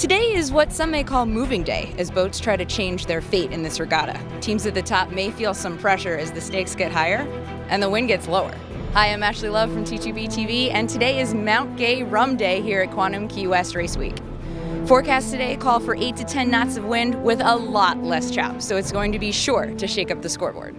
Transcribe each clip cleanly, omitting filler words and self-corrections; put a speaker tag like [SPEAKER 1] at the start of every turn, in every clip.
[SPEAKER 1] Today is what some may call moving day, as boats try to change their fate in this regatta. Teams at the top may feel some pressure as the stakes get higher and the wind gets lower. Hi, I'm Ashley Love from T2B TV, and today is Mount Gay Rum Day here at Quantum Key West Race Week. Forecasts today call for 8 to 10 knots of wind with a lot less chop, so it's going to be sure to shake up the scoreboard.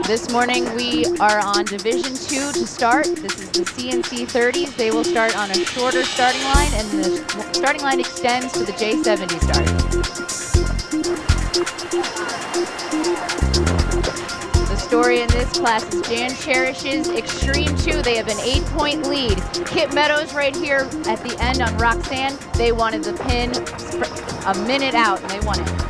[SPEAKER 2] This morning we are on Division 2 to start. This is the CNC 30s. They will start on a shorter starting line, and the starting line extends to the J70 start. The story in this class is Jan Cherish's Extreme 2. They have an 8-point lead. Kip Meadows right here at the end on Roxanne. They wanted the pin a minute out, and they won it.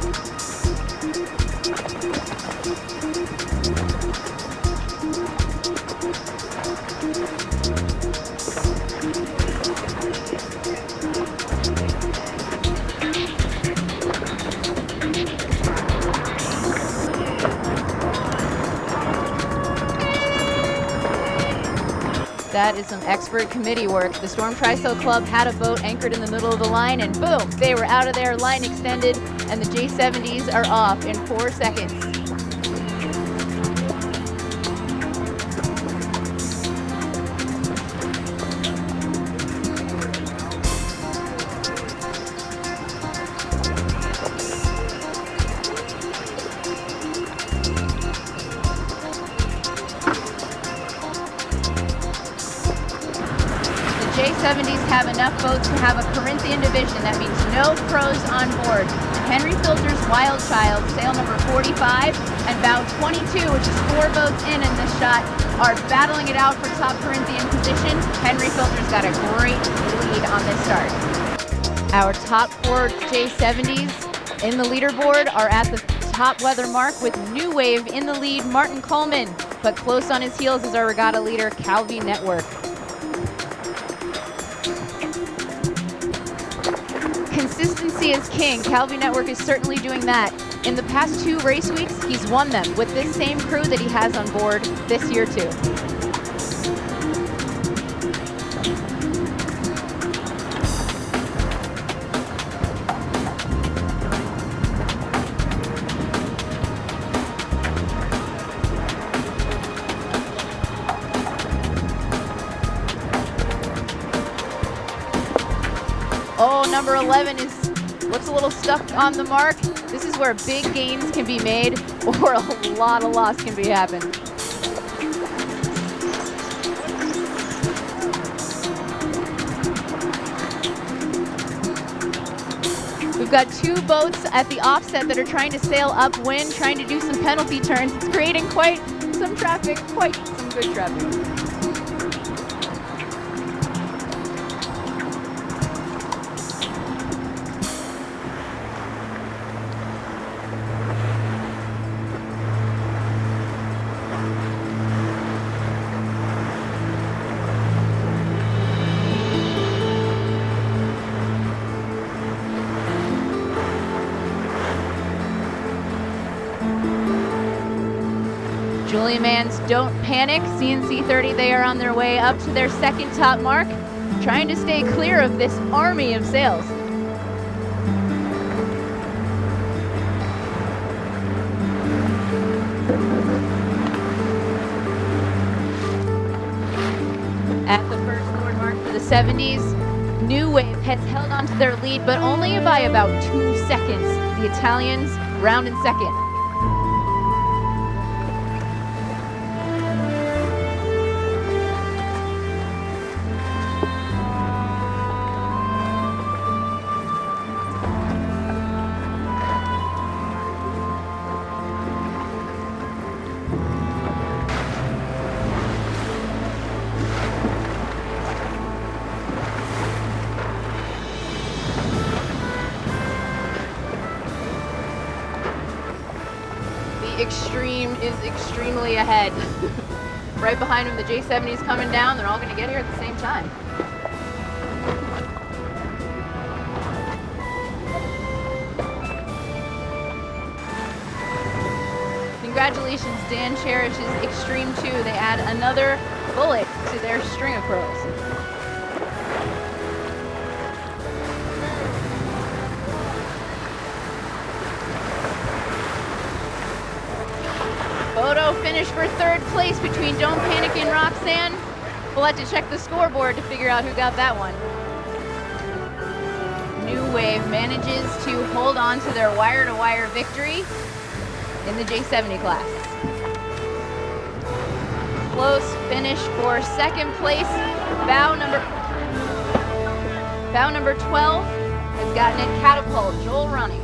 [SPEAKER 2] That is some expert committee work. The Storm Trisail Club had a boat anchored in the middle of the line, and boom, they were out of there, line extended, and the J70s are off in 4 seconds. J70s have enough boats to have a Corinthian division. That means no pros on board. Henry Filter's Wild Child, sail number 45, and bow 22, which is 4 boats in this shot, are battling it out for top Corinthian position. Henry Filter's got a great lead on this start. Our top 4 J70s in the leaderboard are at the top weather mark with New Wave in the lead, Martin Coleman, but close on his heels is our regatta leader, Calvi Network. Consistency is king. Calvi Network is certainly doing that. In the past 2 race weeks, he's won them with this same crew that he has on board this year too. Oh, number 11 looks a little stuck on the mark. This is where big gains can be made or a lot of loss can be happened. We've got 2 boats at the offset that are trying to sail upwind, trying to do some penalty turns. It's creating quite some traffic, quite some good traffic. Julia Mann's Don't Panic, CNC 30, they are on their way up to their 2nd top mark, trying to stay clear of this army of sails. At the first forward mark for the 70s, New Wave has held on to their lead, but only by about 2 seconds. The Italians round in 2nd. Extreme is extremely ahead. Right behind him, the J70 is coming down. They're all going to get here at the same time. Congratulations, Dan Cherish's Extreme 2. They add another bullet to their string of pros. finish for third place between Don't Panic and Roxanne. We'll have to check the scoreboard to figure out who got that one. New Wave manages to hold on to their wire-to-wire victory in the J70 class. Close finish for second place. Bow number 12 has gotten it. Catapult, Joel running.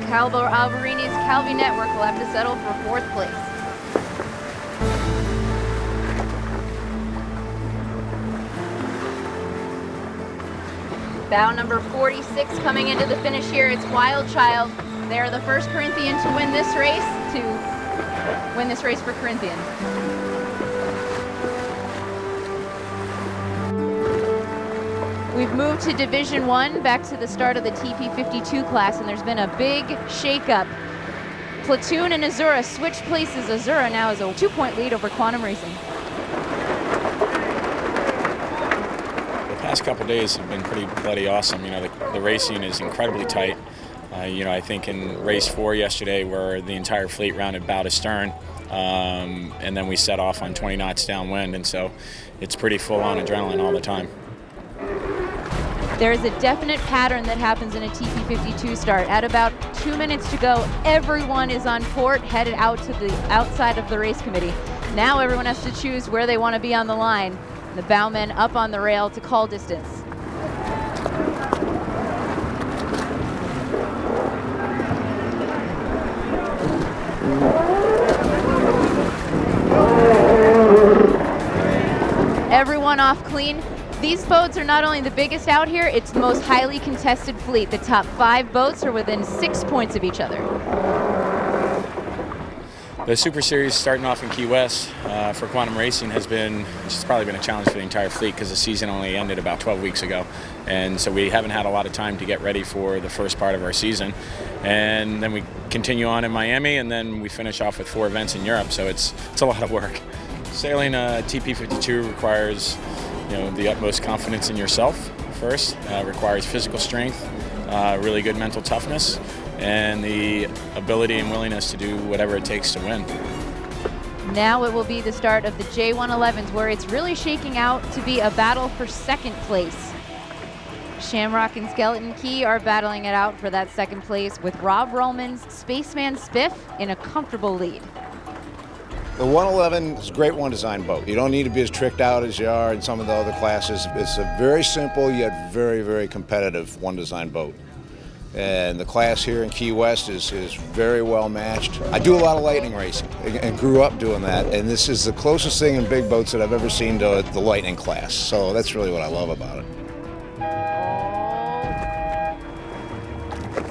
[SPEAKER 2] Calvo Alvarini's Calvi Network will have to settle for fourth place. Bow number 46 coming into the finish here. It's Wild Child. They're the first Corinthian to win this race for Corinthian. We've moved to Division 1, back to the start of the TP52 class, and there's been a big shakeup. Platoon and Azura switch places. Azura now has a 2-point lead over Quantum Racing.
[SPEAKER 3] The past couple days have been pretty bloody awesome. You know, the racing is incredibly tight. You know, I think in race 4 yesterday, where the entire fleet rounded bow to stern, and then we set off on 20 knots downwind, and so it's pretty full-on adrenaline all the time.
[SPEAKER 2] There is a definite pattern that happens in a TP52 start. At about 2 minutes to go, everyone is on port, headed out to the outside of the race committee. Now everyone has to choose where they want to be on the line. The bowmen up on the rail to call distance. Everyone off clean. These boats are not only the biggest out here, it's the most highly contested fleet. The top 5 boats are within 6 points of each other.
[SPEAKER 3] The Super Series starting off in Key West for Quantum Racing it's probably been a challenge for the entire fleet because the season only ended about 12 weeks ago. And so we haven't had a lot of time to get ready for the first part of our season. And then we continue on in Miami, and then we finish off with 4 events in Europe, so it's a lot of work. Sailing a TP52 requires the utmost confidence in yourself first, requires physical strength, really good mental toughness, and the ability and willingness to do whatever it takes to win.
[SPEAKER 2] Now it will be the start of the J111s, where it's really shaking out to be a battle for second place. Shamrock and Skeleton Key are battling it out for that second place, with Rob Rollman's Spaceman Spiff in a comfortable lead.
[SPEAKER 4] The 111 is a great one-design boat. You don't need to be as tricked out as you are in some of the other classes. It's a very simple yet very, very competitive one-design boat. And the class here in Key West is very well matched. I do a lot of lightning racing and grew up doing that, and this is the closest thing in big boats that I've ever seen to the lightning class. So that's really what I love about it.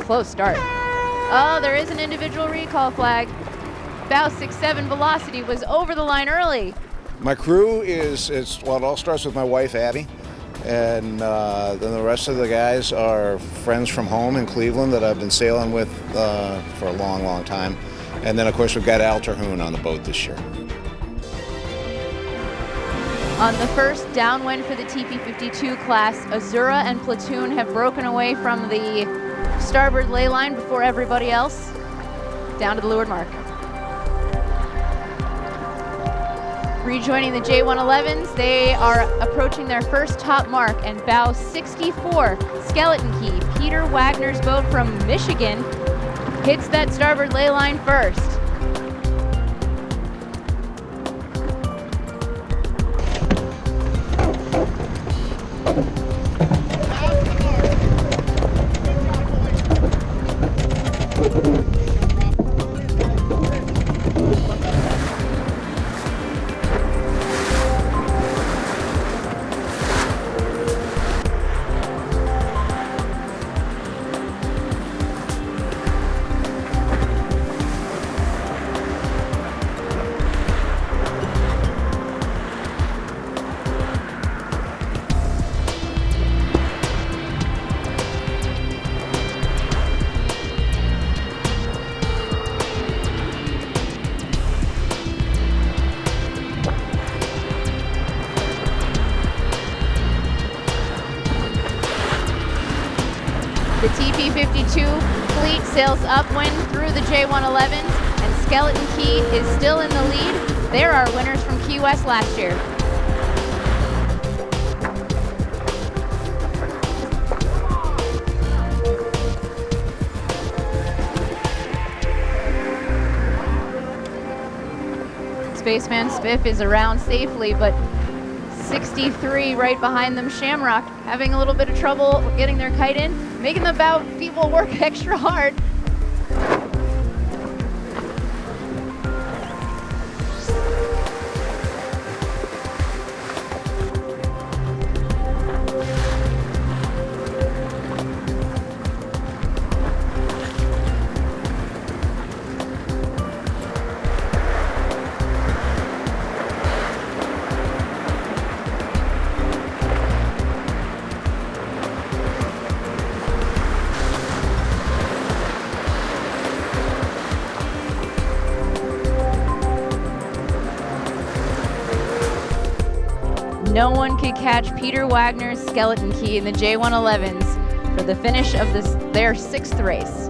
[SPEAKER 2] Close start. Oh, there is an individual recall flag. Bow 6-7 Velocity was over the line early.
[SPEAKER 4] My crew well, it all starts with my wife, Abby, and then the rest of the guys are friends from home in Cleveland that I've been sailing with for a long, long time. And then, of course, we've got Al Terhune on the boat this year.
[SPEAKER 2] On the first downwind for the TP52 class, Azura and Platoon have broken away from the starboard ley line before everybody else, down to the leeward mark. Rejoining the J111s, they are approaching their first top mark, and bow 64, Skeleton Key, Peter Wagner's boat from Michigan, hits that starboard ley line first. TP52 fleet sails upwind through the J111s, and Skeleton Key is still in the lead. They're our winners from Key West last year. Spaceman Spiff is around safely, but 63 right behind them. Shamrock having a little bit of trouble getting their kite in, making the bow people work extra hard. No one could catch Peter Wagner's Skeleton Key in the J111s for the finish of their 6th race.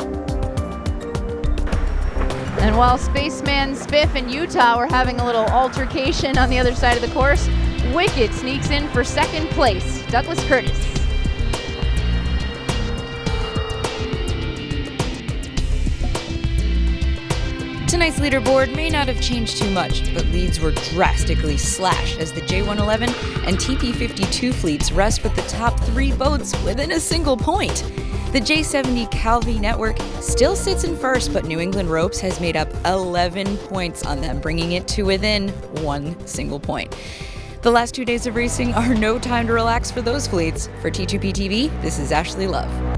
[SPEAKER 2] And while Spaceman Spiff and Utah were having a little altercation on the other side of the course, Wicked sneaks in for 2nd place, Douglas Curtis.
[SPEAKER 1] Tonight's leaderboard may not have changed too much, but leads were drastically slashed as the J111 and TP52 fleets rest with the top 3 boats within a single point. The J70 Calvi network still sits in first, but New England Ropes has made up 11 points on them, bringing it to within 1 single point. The last 2 days of racing are no time to relax for those fleets. For T2P TV, this is Ashley Love.